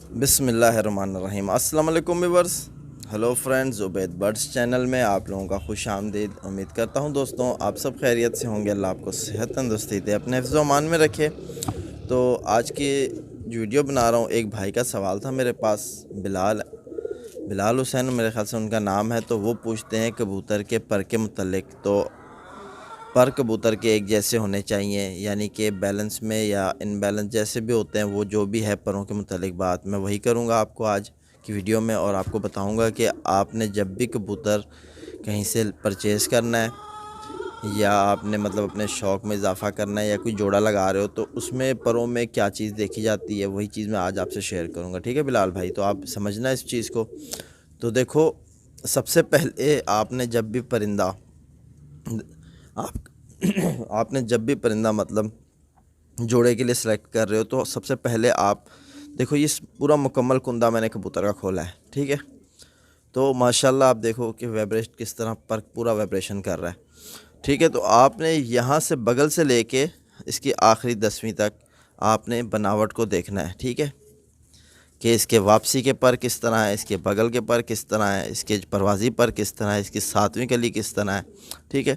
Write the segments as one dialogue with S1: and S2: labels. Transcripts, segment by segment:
S1: بسم اللہ الرحمن الرحیم۔ السلام علیکم viewers, hello friends, Obaid birds channel میں آپ لوگوں کا خوش آمدید۔ امید کرتا ہوں دوستوں آپ سب خیریت سے ہوں گے، اللہ آپ کو صحت تندرستی دے، اپنے حفظ و امان میں رکھے۔ تو آج کی جو ویڈیو بنا رہا ہوں، ایک بھائی کا سوال تھا میرے پاس، بلال حسین میرے خیال سے ان کا نام ہے۔ تو وہ پوچھتے ہیں کبوتر کے پر کے متعلق، تو پر کبوتر کے ایک جیسے ہونے چاہیے، یعنی کہ بیلنس میں یا ان بیلنس جیسے بھی ہوتے ہیں، وہ جو بھی ہے پروں کے متعلق بات میں وہی کروں گا آپ کو آج کی ویڈیو میں، اور آپ کو بتاؤں گا کہ آپ نے جب بھی کبوتر کہیں سے پرچیز کرنا ہے یا آپ نے مطلب اپنے شوق میں اضافہ کرنا ہے یا کوئی جوڑا لگا رہے ہو، تو اس میں پروں میں کیا چیز دیکھی جاتی ہے، وہی چیز میں آج آپ سے شیئر کروں گا۔ ٹھیک ہے بلال بھائی، تو آپ سمجھنا اس چیز کو۔ تو دیکھو، سب سے پہلے آپ نے جب بھی پرندہ آپ نے جب بھی پرندہ مطلب جوڑے کے لیے سلیکٹ کر رہے ہو، تو سب سے پہلے آپ دیکھو، یہ پورا مکمل کندا میں نے کبوتر کا کھولا ہے، ٹھیک ہے۔ تو ماشاءاللہ آپ دیکھو کہ ویبریشن کس طرح پر پورا ویبریشن کر رہا ہے، ٹھیک ہے۔ تو آپ نے یہاں سے بغل سے لے کے اس کی آخری 10ویں تک آپ نے بناوٹ کو دیکھنا ہے، ٹھیک ہے، کہ اس کے واپسی کے پر کس طرح ہے، اس کے بغل کے پر کس طرح ہے، اس کے پروازی پر کس طرح ہے، اس کی 7ویں کلی کس طرح ہے، ٹھیک ہے۔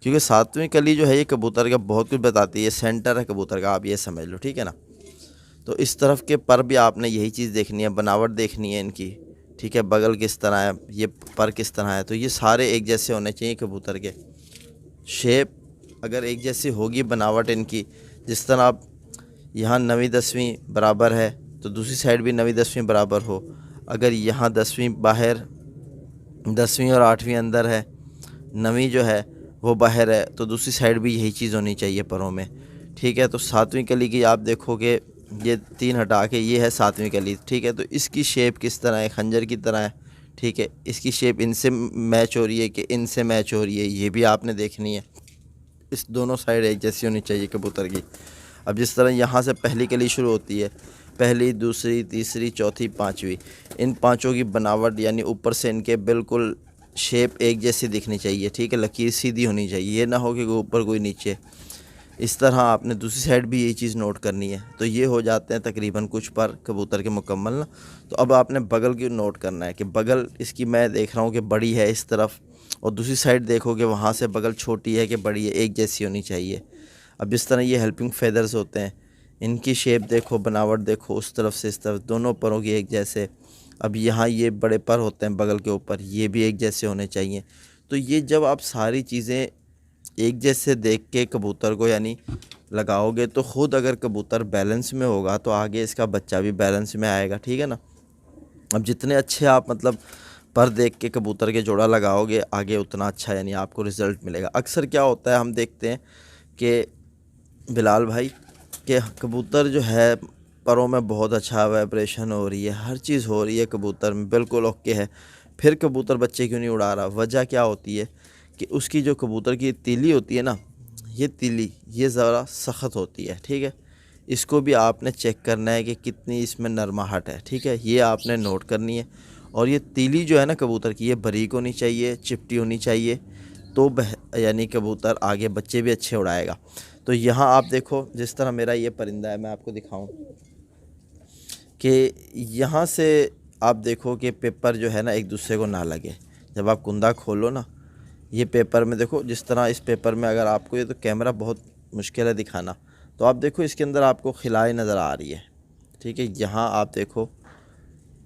S1: کیونکہ 7ویں کلی جو ہے یہ کبوتر کا بہت کچھ بتاتی ہے، یہ سینٹر ہے کبوتر کا، آپ یہ سمجھ لو، ٹھیک ہے نا۔ تو اس طرف کے پر بھی آپ نے یہی چیز دیکھنی ہے، بناوٹ دیکھنی ہے ان کی، ٹھیک ہے، بغل کس طرح ہے، یہ پر کس طرح ہے۔ تو یہ سارے ایک جیسے ہونے چاہیے کبوتر کے۔ شیپ اگر ایک جیسی ہوگی، بناوٹ ان کی جس طرح آپ یہاں 9ویں 10ویں برابر ہے تو دوسری سائڈ بھی 9ویں 10ویں برابر ہو۔ اگر یہاں 10ویں باہر، 10ویں اور 8ویں اندر ہے، 9ویں جو ہے وہ باہر ہے، تو دوسری سائڈ بھی یہی چیز ہونی چاہیے پروں میں، ٹھیک ہے۔ تو 7ویں کلی کی آپ دیکھو کہ یہ 3 ہٹا کے یہ ہے 7ویں کلی، ٹھیک ہے۔ تو اس کی شیپ کس طرح ہے، خنجر کی طرح ہے، ٹھیک ہے۔ اس کی شیپ ان سے میچ ہو رہی ہے کہ ان سے میچ ہو رہی ہے، یہ بھی آپ نے دیکھنی ہے۔ اس دونوں سائڈ ایک جیسی ہونی چاہیے کبوتر کی۔ اب جس طرح یہاں سے پہلی کلی شروع ہوتی ہے، پہلی، دوسری، تیسری، چوتھی، 5ویں، ان 5 کی بناوٹ یعنی اوپر سے ان کے بالکل شیپ ایک جیسی دکھنی چاہیے، ٹھیک ہے، لکیر سیدھی ہونی چاہیے، یہ نہ ہو کہ کوئی اوپر کوئی نیچے۔ اس طرح آپ نے دوسری سائڈ بھی یہی چیز نوٹ کرنی ہے۔ تو یہ ہو جاتے ہیں تقریباً کچھ پر کبوتر کے مکمل نا۔ تو اب آپ نے بغل کی نوٹ کرنا ہے کہ بغل اس کی میں دیکھ رہا ہوں کہ بڑی ہے اس طرف، اور دوسری سائڈ دیکھو کہ وہاں سے بغل چھوٹی ہے کہ بڑی ہے، ایک جیسی ہونی چاہیے۔ اب جس طرح یہ ہیلپنگ فیدرز ہوتے ہیں، ان کی شیپ دیکھو، بناوٹ دیکھو، اس طرف سے اس طرف دونوں پروں کی ایک جیسے۔ اب یہاں یہ بڑے پر ہوتے ہیں بغل کے اوپر، یہ بھی ایک جیسے ہونے چاہیے۔ تو یہ جب آپ ساری چیزیں ایک جیسے دیکھ کے کبوتر کو یعنی لگاؤ گے، تو خود اگر کبوتر بیلنس میں ہوگا تو آگے اس کا بچہ بھی بیلنس میں آئے گا، ٹھیک ہے نا۔ اب جتنے اچھے آپ مطلب پر دیکھ کے کبوتر کے جوڑا لگاؤ گے، آگے اتنا اچھا یعنی آپ کو رزلٹ ملے گا۔ اکثر کیا ہوتا ہے، ہم دیکھتے ہیں کہ بلال بھائی کہ کبوتر جو ہے پروں میں بہت اچھا وائبریشن ہو رہی ہے، ہر چیز ہو رہی ہے کبوتر میں، بالکل اوکے ہے، پھر کبوتر بچے کیوں نہیں اڑا رہا؟ وجہ کیا ہوتی ہے کہ اس کی جو کبوتر کی تیلی ہوتی ہے نا، یہ تیلی یہ ذرا سخت ہوتی ہے، ٹھیک ہے۔ اس کو بھی آپ نے چیک کرنا ہے کہ کتنی اس میں نرماہٹ ہے، ٹھیک ہے، یہ آپ نے نوٹ کرنی ہے۔ اور یہ تیلی جو ہے نا کبوتر کی، یہ باریک ہونی چاہیے، چپٹی ہونی چاہیے، تو یعنی کبوتر آگے بچے بھی اچھے اڑائے گا۔ تو یہاں آپ دیکھو، جس طرح میرا یہ پرندہ ہے، میں آپ کو دکھاؤں کہ یہاں سے آپ دیکھو کہ پیپر جو ہے نا ایک دوسرے کو نہ لگے۔ جب آپ کندا کھولو نا، یہ پیپر میں دیکھو، جس طرح اس پیپر میں اگر آپ کو، یہ تو کیمرہ بہت مشکل ہے دکھانا، تو آپ دیکھو اس کے اندر آپ کو خلائی نظر آ رہی ہے، ٹھیک ہے۔ یہاں آپ دیکھو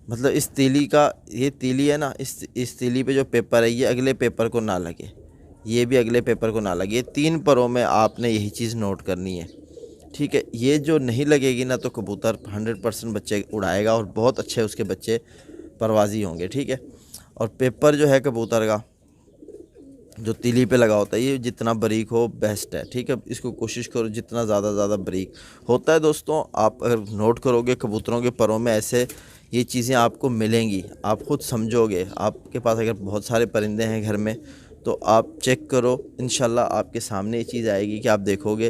S1: مطلب اس تیلی کا، یہ تیلی ہے نا، اس تیلی پہ جو پیپر ہے یہ اگلے پیپر کو نہ لگے، یہ بھی اگلے پیپر کو نہ لگے۔ یہ 3 پروں میں آپ نے یہی چیز نوٹ کرنی ہے، ٹھیک ہے۔ یہ جو نہیں لگے گی نا، تو کبوتر 100% بچے اڑائے گا اور بہت اچھے اس کے بچے پروازی ہوں گے، ٹھیک ہے۔ اور پیپر جو ہے کبوتر کا جو تیلی پہ لگا ہوتا ہے، یہ جتنا باریک ہو بیسٹ ہے، ٹھیک ہے۔ اس کو کوشش کرو جتنا زیادہ باریک ہوتا ہے۔ دوستوں آپ اگر نوٹ کرو گے کبوتروں کے پروں میں ایسے یہ چیزیں آپ کو ملیں گی، آپ خود سمجھو گے۔ آپ کے پاس اگر بہت سارے پرندے ہیں گھر میں، تو آپ چیک کرو، انشاءاللہ آپ کے سامنے یہ چیز آئے گی کہ آپ دیکھو گے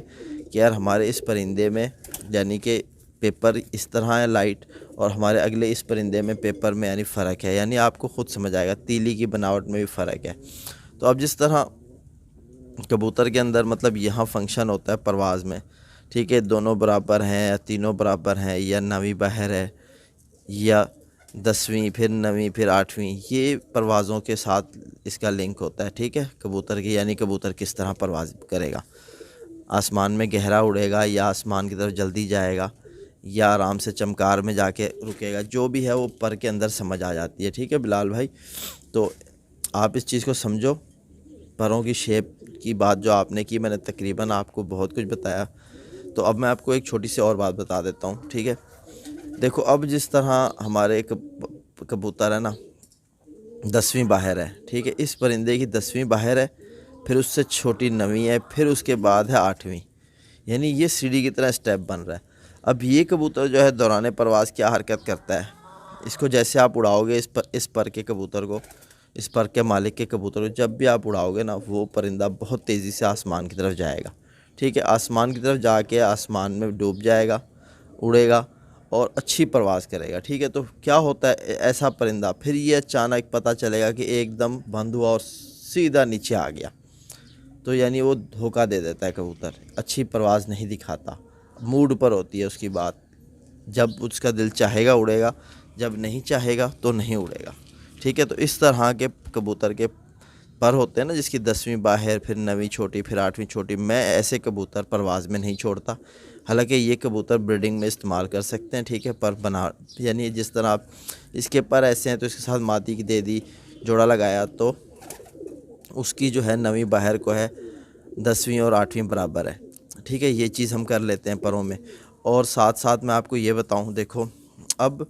S1: کہ یار ہمارے اس پرندے میں یعنی کہ پیپر اس طرح ہے لائٹ، اور ہمارے اگلے اس پرندے میں پیپر میں یعنی فرق ہے، یعنی آپ کو خود سمجھ آئے گا، تیلی کی بناوٹ میں بھی فرق ہے۔ تو اب جس طرح کبوتر کے اندر مطلب یہاں فنکشن ہوتا ہے پرواز میں، ٹھیک ہے، دونوں برابر ہیں یا تینوں برابر ہیں یا 9ویں باہر ہے یا 10ویں پھر 9ویں پھر 8ویں، یہ پروازوں کے ساتھ اس کا لنک ہوتا ہے، ٹھیک ہے، کبوتر کی، یعنی کبوتر کس طرح پرواز کرے گا، آسمان میں گہرا اڑے گا یا آسمان کی طرف جلدی جائے گا یا آرام سے چمکار میں جا کے رکے گا، جو بھی ہے وہ پر کے اندر سمجھ آ جاتی ہے، ٹھیک ہے بلال بھائی۔ تو آپ اس چیز کو سمجھو، پروں کی شیپ کی بات جو آپ نے کی، میں نے تقریباً آپ کو بہت کچھ بتایا، تو اب میں آپ کو ایک چھوٹی سی اور بات بتا دیتا ہوں، ٹھیک ہے۔ دیکھو اب جس طرح ہمارے کبوتر ہے نا 10ویں باہر ہے، ٹھیک ہے، اس پرندے کی 10ویں باہر ہے، پھر اس سے چھوٹی 9ویں ہے، پھر اس کے بعد ہے 8ویں، یعنی یہ سیڑھی کی طرح سٹیپ بن رہا ہے۔ اب یہ کبوتر جو ہے دوران پرواز کیا حرکت کرتا ہے، اس کو جیسے آپ اڑاؤ گے، اس پر کے کبوتر کو، اس پر کے مالک کے کبوتر کو جب بھی آپ اڑاؤ گے نا، وہ پرندہ بہت تیزی سے آسمان کی طرف جائے گا، ٹھیک ہے، آسمان کی طرف جا کے آسمان میں ڈوب جائے گا، اڑے گا اور اچھی پرواز کرے گا، ٹھیک ہے۔ تو کیا ہوتا ہے ایسا پرندہ، پھر یہ اچانک پتہ چلے گا کہ ایک دم بند ہوا اور سیدھا نیچے آ گیا، تو یعنی وہ دھوکہ دے دیتا ہے، کبوتر اچھی پرواز نہیں دکھاتا، موڈ پر ہوتی ہے اس کی بات، جب اس کا دل چاہے گا اڑے گا، جب نہیں چاہے گا تو نہیں اڑے گا، ٹھیک ہے۔ تو اس طرح کے کبوتر کے پر ہوتے ہیں نا، جس کی 10ویں باہر، پھر 9ویں چھوٹی، پھر 8ویں چھوٹی، میں ایسے کبوتر پرواز میں نہیں چھوڑتا، حالانکہ یہ کبوتر بریڈنگ میں استعمال کر سکتے ہیں، ٹھیک ہے، پر بنا، یعنی جس طرح آپ اس کے پر ایسے ہیں تو اس کے ساتھ مادی کی دے دی، جوڑا لگایا، تو اس کی جو ہے 9ویں باہر کو ہے 10ویں اور 8ویں برابر ہے، ٹھیک ہے، یہ چیز ہم کر لیتے ہیں پروں میں۔ اور ساتھ ساتھ میں آپ کو یہ بتاؤں، دیکھو اب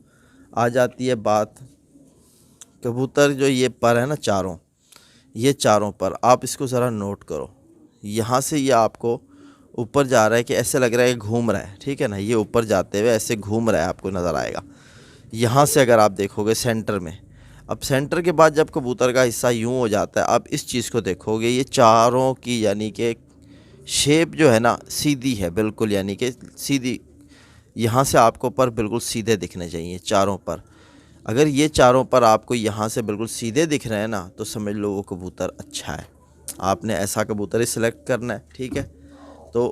S1: آ جاتی ہے بات، کبوتر جو یہ پر ہے نا چاروں، یہ چاروں پر آپ اس کو ذرا نوٹ کرو، یہاں سے یہ آپ کو اوپر جا رہا ہے کہ ایسے لگ رہا ہے کہ گھوم رہا ہے، ٹھیک ہے نا، یہ اوپر جاتے ہوئے ایسے گھوم رہا ہے، آپ کو نظر آئے گا یہاں سے، اگر آپ دیکھو گے سینٹر میں۔ اب سینٹر کے بعد جب کبوتر کا حصہ یوں ہو جاتا ہے، آپ اس چیز کو دیکھو گے، یہ چاروں کی یعنی کہ شیپ جو ہے نا سیدھی ہے بالکل، یعنی کہ سیدھی، یہاں سے آپ کو پر بالکل سیدھے دکھنے چاہیے چاروں پر۔ اگر یہ چاروں پر آپ کو یہاں سے بالکل سیدھے دکھ رہے ہیں نا، تو سمجھ لو وہ کبوتر اچھا ہے، آپ نے ایسا کبوتر ہی سلیکٹ کرنا ہے، ٹھیک ہے۔ تو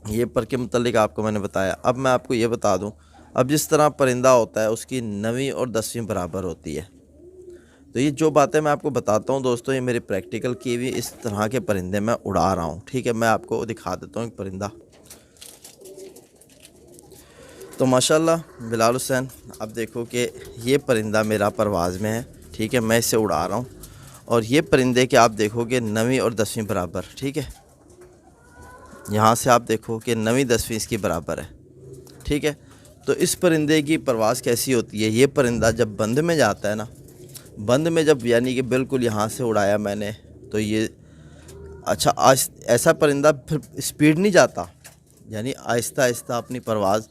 S1: یہ پر کے متعلق آپ کو میں نے بتایا، اب میں آپ کو یہ بتا دوں، اب جس طرح پرندہ ہوتا ہے اس کی 9ویں اور 10ویں برابر ہوتی ہے، تو یہ جو باتیں میں آپ کو بتاتا ہوں دوستوں، یہ میری پریکٹیکل کی ہوئی اس طرح کے پرندے میں اڑا رہا ہوں، ٹھیک ہے۔ میں آپ کو دکھا دیتا ہوں ایک پرندہ، تو ماشاءاللہ بلال حسین، اب دیکھو کہ یہ پرندہ میرا پرواز میں ہے، ٹھیک ہے، میں اسے اڑا رہا ہوں، اور یہ پرندے کے آپ دیکھو گے 9ویں اور 10ویں برابر، ٹھیک ہے، یہاں سے آپ دیکھو کہ 9ویں 10ویں اس کی برابر ہے، ٹھیک ہے۔ تو اس پرندے کی پرواز کیسی ہوتی ہے، یہ پرندہ جب بند میں جاتا ہے نا، بند میں جب یعنی کہ بالکل یہاں سے اڑایا میں نے، تو یہ اچھا ایسا پرندہ پھر اسپیڈ نہیں جاتا، یعنی آہستہ آہستہ اپنی پرواز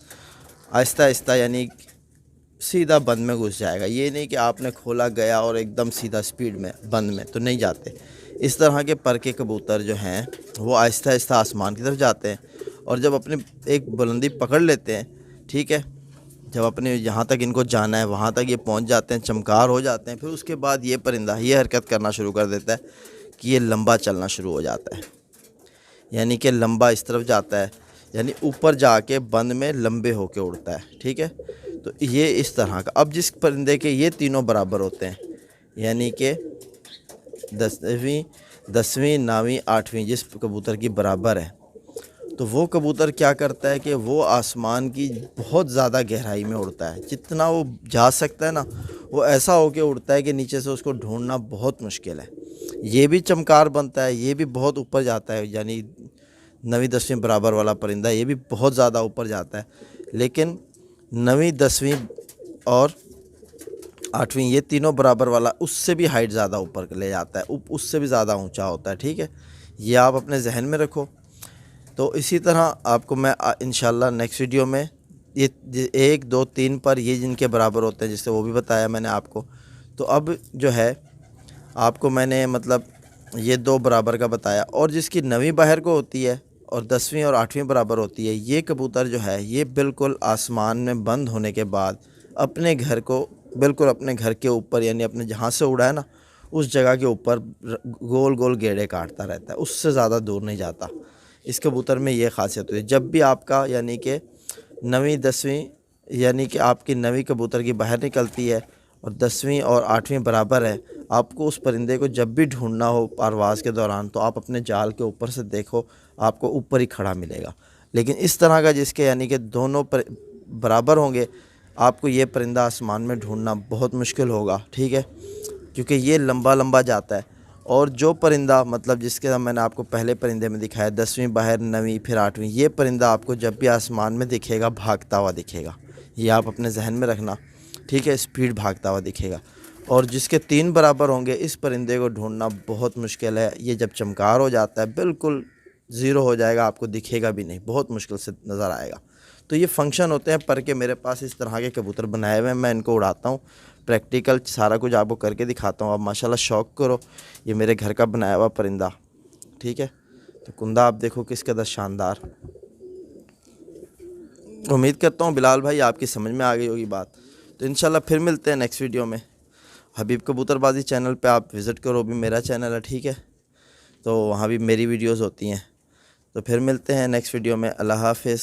S1: آہستہ آہستہ، یعنی سیدھا بند میں گھس جائے گا، یہ نہیں کہ آپ نے کھولا گیا اور ایک دم سیدھا سپیڈ میں بند میں تو نہیں جاتے۔ اس طرح کے پر کے کبوتر جو ہیں وہ آہستہ آہستہ آسمان کی طرف جاتے ہیں، اور جب اپنے ایک بلندی پکڑ لیتے ہیں، ٹھیک ہے، جب اپنے جہاں تک ان کو جانا ہے وہاں تک یہ پہنچ جاتے ہیں، چمکار ہو جاتے ہیں، پھر اس کے بعد یہ پرندہ یہ حرکت کرنا شروع کر دیتا ہے کہ یہ لمبا چلنا شروع ہو جاتا ہے، یعنی کہ لمبا اس طرف جاتا ہے، یعنی اوپر جا کے بند میں لمبے ہو کے اڑتا ہے، ٹھیک ہے۔ تو یہ اس طرح کا، اب جس پرندے کے یہ تینوں برابر ہوتے ہیں، یعنی کہ 10ویں 9ویں 8ویں جس کبوتر کی برابر ہے، تو وہ کبوتر کیا کرتا ہے کہ وہ آسمان کی بہت زیادہ گہرائی میں اڑتا ہے، جتنا وہ جا سکتا ہے نا، وہ ایسا ہو کے اڑتا ہے کہ نیچے سے اس کو ڈھونڈنا بہت مشکل ہے، یہ بھی چمکار بنتا ہے، یہ بھی بہت اوپر جاتا ہے، یعنی 9ویں 10ویں برابر والا پرندہ یہ بھی بہت زیادہ اوپر جاتا ہے، لیکن 9ویں 10ویں اور 8ویں یہ تینوں برابر والا اس سے بھی ہائٹ زیادہ اوپر لے جاتا ہے، اس سے بھی زیادہ اونچا ہوتا ہے، ٹھیک ہے، یہ آپ اپنے ذہن میں رکھو۔ تو اسی طرح آپ کو میں انشاءاللہ نیکسٹ ویڈیو میں یہ 1 2 3 پر یہ جن کے برابر ہوتے ہیں، جس سے وہ بھی بتایا میں نے آپ کو۔ تو اب جو ہے آپ کو میں نے مطلب یہ 2 برابر کا بتایا، اور جس کی 9ویں باہر کو ہوتی ہے اور 10ویں اور 8ویں برابر ہوتی ہے، یہ کبوتر جو ہے یہ بالکل آسمان میں بند ہونے کے بعد اپنے گھر کو بالکل اپنے گھر کے اوپر، یعنی اپنے جہاں سے اڑا ہے نا اس جگہ کے اوپر گول گول گیڑے کاٹتا رہتا ہے، اس سے زیادہ دور نہیں جاتا۔ اس کبوتر میں یہ خاصیت ہوتی ہے، جب بھی آپ کا یعنی کہ 9ویں 10ویں یعنی کہ آپ کی 9ویں کبوتر کی باہر نکلتی ہے اور 10ویں اور 8ویں برابر ہے، آپ کو اس پرندے کو جب بھی ڈھونڈنا ہو پرواز کے دوران تو آپ اپنے جال کے اوپر سے دیکھو، آپ کو اوپر ہی کھڑا ملے گا۔ لیکن اس طرح کا جس کے یعنی کہ دونوں برابر ہوں گے، آپ کو یہ پرندہ آسمان میں ڈھونڈنا بہت مشکل ہوگا، ٹھیک ہے، کیونکہ یہ لمبا لمبا جاتا ہے۔ اور جو پرندہ مطلب جس کے میں نے آپ کو پہلے پرندے میں دکھایا 10ویں باہر 9ویں پھر 8ویں، یہ پرندہ آپ کو جب بھی آسمان میں دکھے گا بھاگتا ہوا دکھے گا، یہ آپ اپنے ذہن میں رکھنا، ٹھیک ہے، اسپیڈ بھاگتا ہوا دکھے گا۔ اور جس کے 3 برابر ہوں گے اس پرندے کو ڈھونڈنا بہت مشکل ہے، یہ جب چمکار ہو جاتا ہے بالکل زیرو ہو جائے گا، آپ کو دکھے گا بھی نہیں، بہت مشکل سے نظر آئے گا۔ تو یہ فنکشن ہوتے ہیں پر کے میرے پاس اس طرح کے کبوتر بنائے ہوئے ہیں، میں ان کو اڑاتا ہوں، پریکٹیکل سارا کچھ آپ کو کر کے دکھاتا ہوں، آپ ماشاءاللہ شوق کرو۔ یہ میرے گھر کا بنایا ہوا پرندہ، ٹھیک ہے، تو کندہ آپ دیکھو کس قدر شاندار۔ امید کرتا ہوں بلال بھائی آپ کی سمجھ میں آ گئی ہوگی بات۔ تو انشاءاللہ پھر ملتے ہیں نیکسٹ ویڈیو میں۔ حبیب کبوتر بازی چینل پہ آپ وزٹ کرو، بھی میرا چینل ہے، ٹھیک ہے، تو وہاں بھی میری ویڈیوز ہوتی ہیں۔ تو پھر ملتے ہیں نیکسٹ ویڈیو میں، اللہ حافظ۔